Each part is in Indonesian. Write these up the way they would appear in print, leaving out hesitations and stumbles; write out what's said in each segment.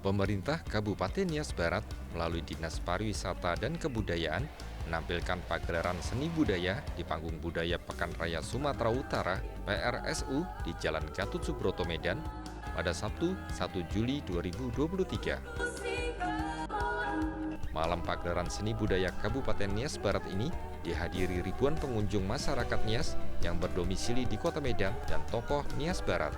Pemerintah Kabupaten Nias Barat melalui Dinas Pariwisata dan Kebudayaan menampilkan pagelaran seni budaya di Panggung Budaya Pekan Raya Sumatera Utara (PRSU) di Jalan Gatot Subroto, Medan pada Sabtu 1 Juli 2023. Malam pagelaran seni budaya Kabupaten Nias Barat ini dihadiri ribuan pengunjung masyarakat Nias yang berdomisili di Kota Medan dan tokoh Nias Barat.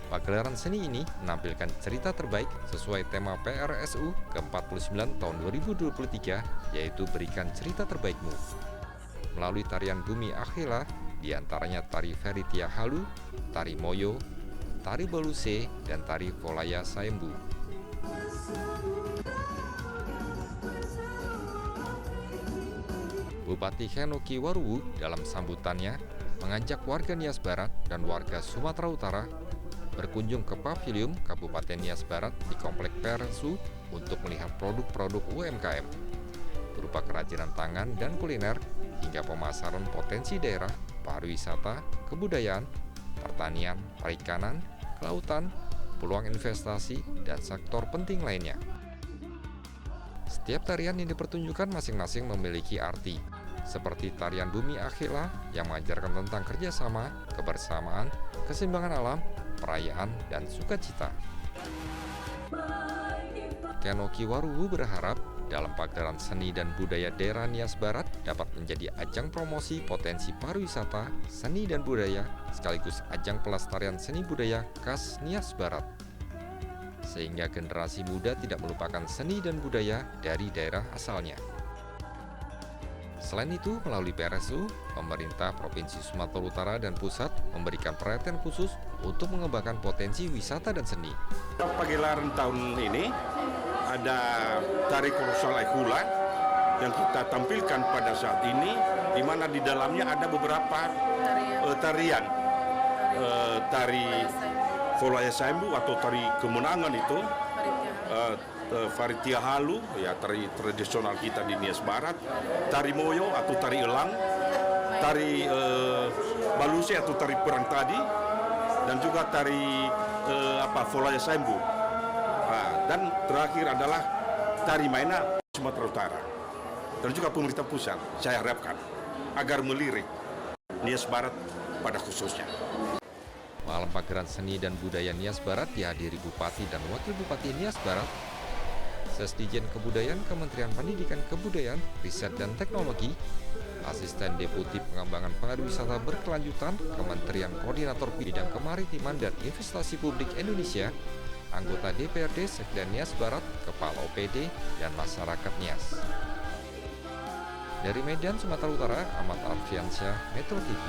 Pagelaran seni ini menampilkan cerita terbaik sesuai tema PRSU ke-49 tahun 2023, yaitu Berikan Cerita Terbaikmu. Melalui tarian Bumi Akhila, diantaranya tari Faritia Halu, tari Moyo, tari Baluse, dan tari Volaya Saembu. Bupati Henoki Waruwu dalam sambutannya mengajak warga Nias Barat dan warga Sumatera Utara berkunjung ke Pavilium Kabupaten Nias Barat di Komplek PRSU untuk melihat produk-produk UMKM berupa kerajinan tangan dan kuliner hingga pemasaran potensi daerah, pariwisata, kebudayaan, pertanian, perikanan, kelautan, peluang investasi, dan sektor penting lainnya. Setiap tarian yang dipertunjukkan masing-masing memiliki arti, seperti tarian Bumi Akhila yang mengajarkan tentang kerjasama, kebersamaan, keseimbangan alam, perayaan, dan sukacita. Henoki Waruwu berharap dalam pagelaran seni dan budaya daerah Nias Barat dapat menjadi ajang promosi potensi pariwisata, seni dan budaya, sekaligus ajang pelestarian seni budaya khas Nias Barat, sehingga generasi muda tidak melupakan seni dan budaya dari daerah asalnya. Selain itu, melalui PRSU, pemerintah Provinsi Sumatera Utara dan Pusat memberikan perhatian khusus untuk mengembangkan potensi wisata dan seni. Pagelaran tahun ini ada tari kolosal Ekula yang kita tampilkan pada saat ini, di mana di dalamnya ada beberapa tarian. Tari Volaya Saembu atau tari kemenangan itu, Faritia Halu, ya tari tradisional kita di Nias Barat, tari Moyo atau tari Elang, tari Baluse atau tari perang tadi, dan juga tari Volaya Saembu. Dan terakhir adalah tari Maena Sumatera Utara. Dan juga pemerintah pusat, saya harapkan agar melirik Nias Barat pada khususnya. Malam pagelaran seni dan budaya Nias Barat dihadiri Bupati dan Wakil Bupati Nias Barat, Sesdijen Kebudayaan Kementerian Pendidikan Kebudayaan, Riset dan Teknologi, Asisten Deputi Pengembangan Pariwisata Berkelanjutan Kementerian Koordinator Bidang Kemaritiman dan Investasi Publik Indonesia, anggota DPRD Sekda Nias Barat, Kepala OPD, dan masyarakat Nias. Dari Medan, Sumatera Utara, Ahmad Arfiansyah, Metro TV.